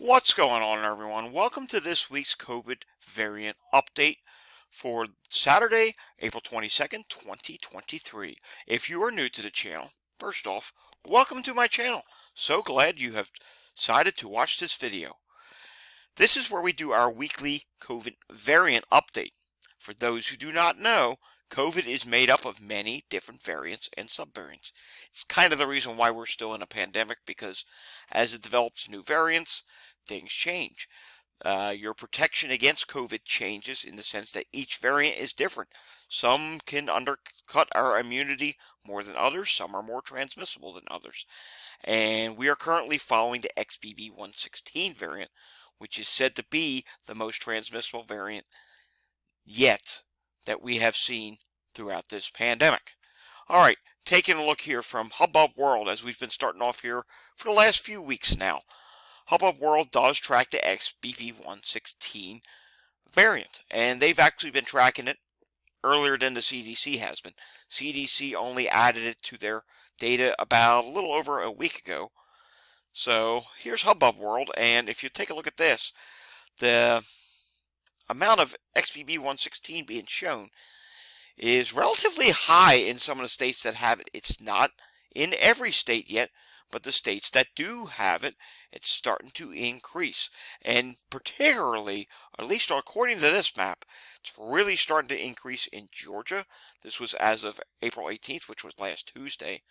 What's going on, everyone? Welcome to this week's COVID variant update for Saturday, April 22nd, 2023. If you are new to the channel, first off, welcome to my channel. So glad you have decided to watch this video. This is where we do our weekly COVID variant update. For those who do not know, COVID is made up of many different variants and subvariants. It's kind of the reason why we're still in a pandemic, because as it develops new variants, things change. Your protection against COVID changes in the sense that each variant is different. Some can undercut our immunity more than others. Some are more transmissible than others. And we are currently following the XBB116 variant, which is said to be the most transmissible variant yet that we have seen throughout this pandemic. All right, taking a look here from Hubbub World, as we've been starting off here for the last few weeks now. Hubbub World does track the XBB116 variant, and they've actually been tracking it earlier than the CDC has been. CDC only added it to their data about a little over a week ago. So here's Hubbub World, and if you take a look at this, the amount of XBB116 being shown is relatively high in some of the states that have it. It's not in every state yet, but the states that do have it, it's starting to increase. And particularly, at least according to this map, it's really starting to increase in Georgia. This was as of April 18th, which was last Tuesday.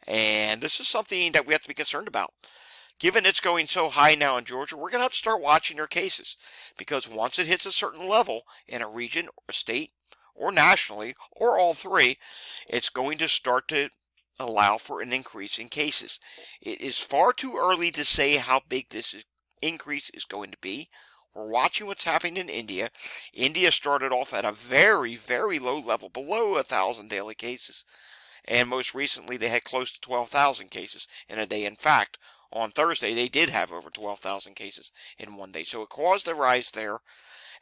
And this is something that we have to be concerned about. Given it's going so high now in Georgia, we're going to have to start watching our cases, because once it hits a certain level in a region or a state or nationally or all three, it's going to start to allow for an increase in cases. It is far too early to say how big this increase is going to be. We're watching what's happening in India. India started off at a very, very low level, below 1,000 daily cases. And most recently, they had close to 12,000 cases in a day. In fact, on Thursday, they did have over 12,000 cases in one day. So it caused a rise there,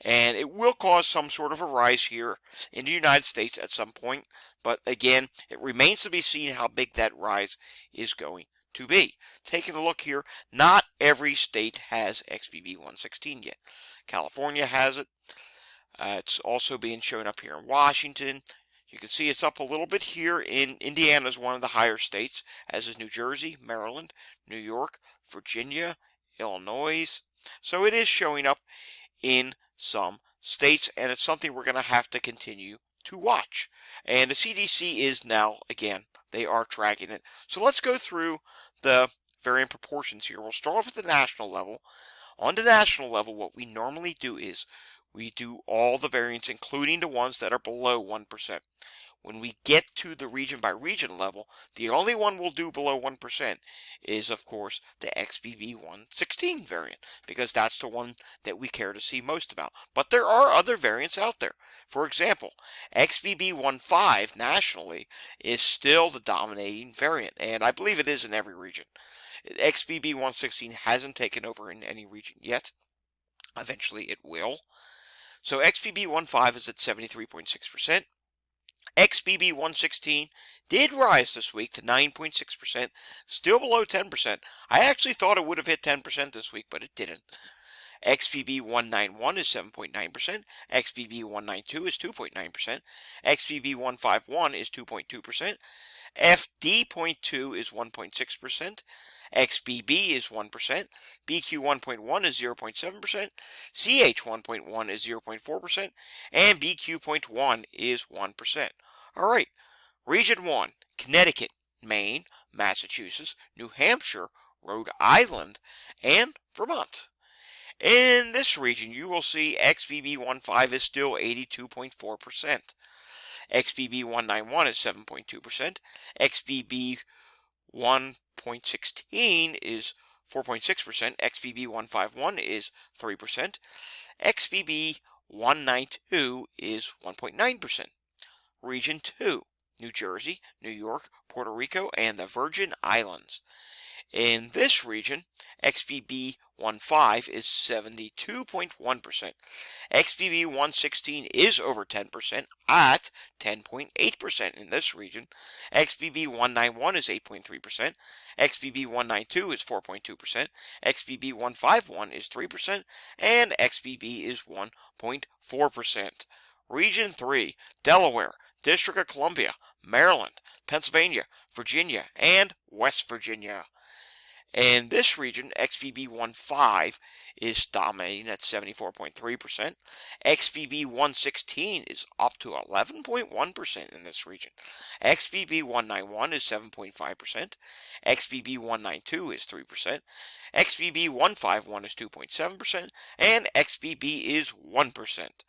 and it will cause some sort of a rise here in the United States at some point. But again, it remains to be seen how big that rise is going to be. Taking a look here, not every state has XBB116 yet. California has it. It's also being shown up here in Washington. You can see it's up a little bit here in Indiana, is one of the higher states, as is New Jersey, Maryland, New York, Virginia, Illinois. So it is showing up in some states, and it's something we're going to have to continue to watch. And the CDC is now, again, they are tracking it. So let's go through the variant proportions here. We'll start off at the national level. On the national level, what we normally do is we do all the variants, including the ones that are below 1%. When we get to the region by region level, the only one we'll do below 1% is, of course, the XBB116 variant, because that's the one that we care to see most about. But there are other variants out there. For example, XBB15 nationally is still the dominating variant, and I believe it is in every region. XBB116 hasn't taken over in any region yet. Eventually it will. So XBB15 is at 73.6%. XBB116 did rise this week to 9.6%, still below 10%. I actually thought it would have hit 10% this week, but it didn't. XBB191 is 7.9%, XBB192 is 2.9%, XBB151 is 2.2%, FD.2 is 1.6%, XBB is 1%, BQ1.1 is 0.7%, CH1.1 is 0.4%, and BQ.1 is 1%. All right, Region 1, Connecticut, Maine, Massachusetts, New Hampshire, Rhode Island, and Vermont. In this region, you will see XBB15 is still 82.4%. XBB191 is 7.2%. XBB1.16 is 4.6%. XBB151 is 3%. XBB192 is 1.9%. Region 2, New Jersey, New York, Puerto Rico, and the Virgin Islands. In this region, XBB15 is 72.1%. XBB116 is over 10% at 10.8% in this region. XBB191 is 8.3%. XBB192 is 4.2%. XBB151 is 3%. And XBB is 1.4%. Region 3, Delaware, District of Columbia, Maryland, Pennsylvania, Virginia, and West Virginia. In this region, XBB15 is dominating at 74.3%. XBB116 is up to 11.1% in this region. XBB191 is 7.5%. XBB192 is 3%. XBB151 is 2.7%. And XBB is 1%.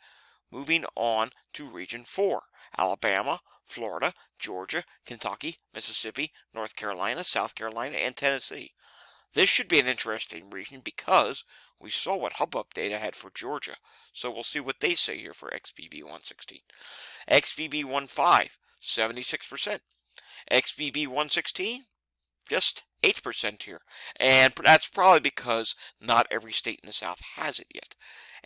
Moving on to Region 4, Alabama, Florida, Georgia, Kentucky, Mississippi, North Carolina, South Carolina, and Tennessee. This should be an interesting region because we saw what Hubbub data had for Georgia, so we'll see what they say here for XBB116. XBB15, 76%. XBB116, just 8% here, and that's probably because not every state in the South has it yet.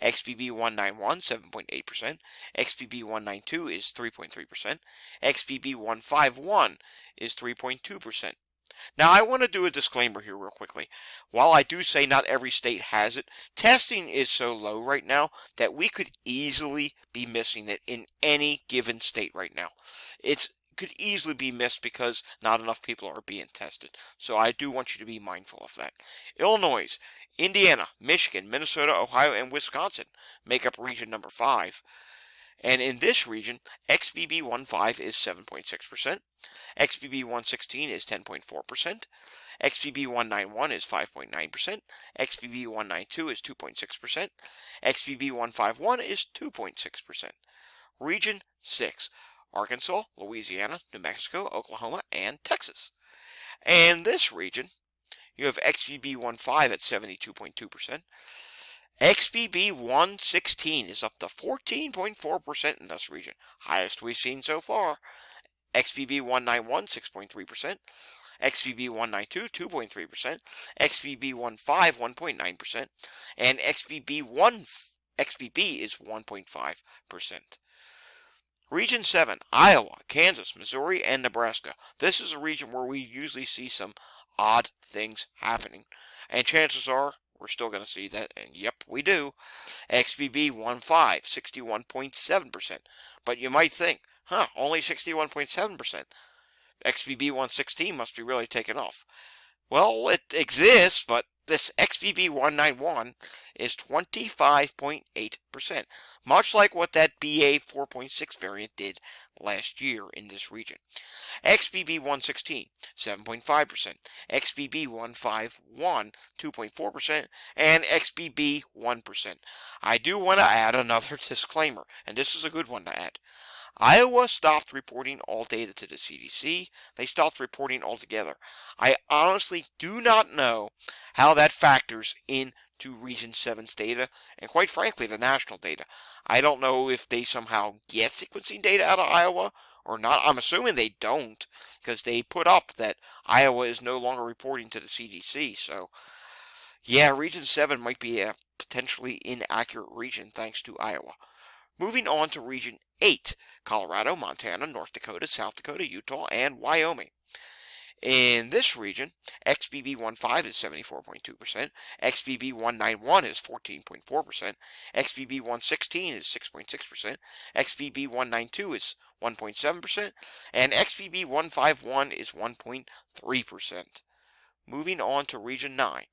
XBB191, 7.8%. XBB192 is 3.3%. XBB151 is 3.2%. Now, I want to do a disclaimer here real quickly. While I do say not every state has it, testing is so low right now that we could easily be missing it in any given state right now. It could easily be missed because not enough people are being tested. So I do want you to be mindful of that. Illinois, Indiana, Michigan, Minnesota, Ohio, and Wisconsin make up region number 5. And in this region, XBB15 is 7.6%, XBB116 is 10.4%, XBB191 is 5.9%, XBB192 is 2.6%, XBB151 is 2.6%. Region 6, Arkansas, Louisiana, New Mexico, Oklahoma, and Texas. And this region, you have XBB15 at 72.2%. XBB116 is up to 14.4% in this region, highest we've seen so far. XBB191, 6.3%. XBB192, 2.3%. XBB15, 1.9%. And XBB is 1.5%. Region 7, Iowa, Kansas, Missouri, and Nebraska. This is a region where we usually see some odd things happening. And chances are we're still going to see that, and yep, we do. XBB15, 61.7%. But you might think, only 61.7%. XBB116 must be really taking off. Well, it exists, but this XBB191 is 25.8%, much like what that BA 4.6 variant did last year in this region. XBB116, 7.5%, XBB151, 2.4%, and XBB 1%. I do want to add another disclaimer, and this is a good one to add. Iowa stopped reporting all data to the CDC. They stopped reporting altogether. I honestly do not know how that factors into Region 7's data, and quite frankly, the national data. I don't know if they somehow get sequencing data out of Iowa or not. I'm assuming they don't, because they put up that Iowa is no longer reporting to the CDC. So, yeah, Region 7 might be a potentially inaccurate region thanks to Iowa. Moving on to Region 8, Colorado, Montana, North Dakota, South Dakota, Utah, and Wyoming. In this region, XBB15 is 74.2%, XBB191 is 14.4%, XBB116 is 6.6%, XBB192 is 1.7%, and XBB151 is 1.3%. Moving on to Region 9,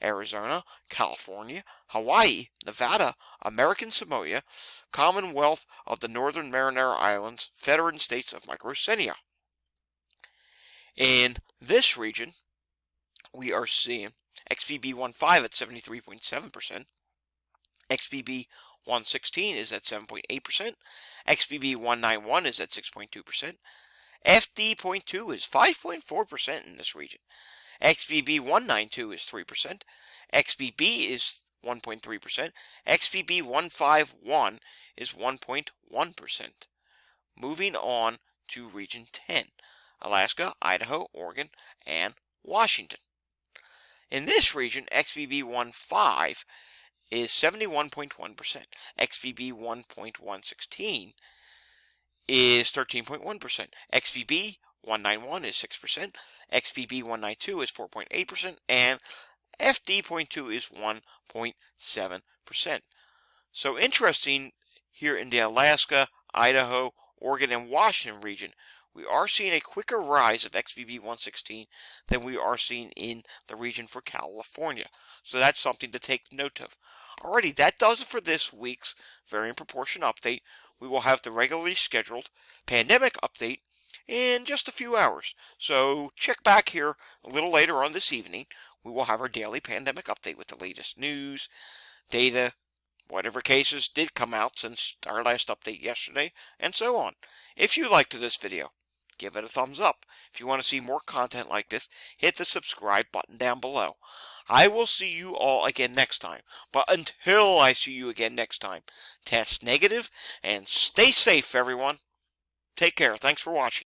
Arizona, California, Hawaii, Nevada, American Samoa, Commonwealth of the Northern Mariana Islands, Federated States of Micronesia. In this region, we are seeing XBB15 at 73.7%, XBB116 is at 7.8%, XBB191 is at 6.2%, FD.2 is 5.4% in this region, XBB192 is 3%, XBB is 1.3%, XBB151 is 1.1%. Moving on to Region 10, Alaska, Idaho, Oregon, and Washington. In this region, XBB115 is 71.1%. XBB1.116 is 13.1%. XBB191 is 6%. XBB192 is 4.8%. And FD.2 is 1.7%. So interesting, here in the Alaska, Idaho, Oregon, and Washington region, we are seeing a quicker rise of XBB116 than we are seeing in the region for California. So that's something to take note of. Alrighty, that does it for this week's Variant Proportion Update. We will have the regularly scheduled pandemic update in just a few hours. So check back here a little later on this evening. We will have our daily pandemic update with the latest news, data, whatever cases did come out since our last update yesterday, and so on. If you liked this video, give it a thumbs up. If you want to see more content like this, hit the subscribe button down below. I will see you all again next time. But until I see you again next time, test negative and stay safe, everyone. Take care. Thanks for watching.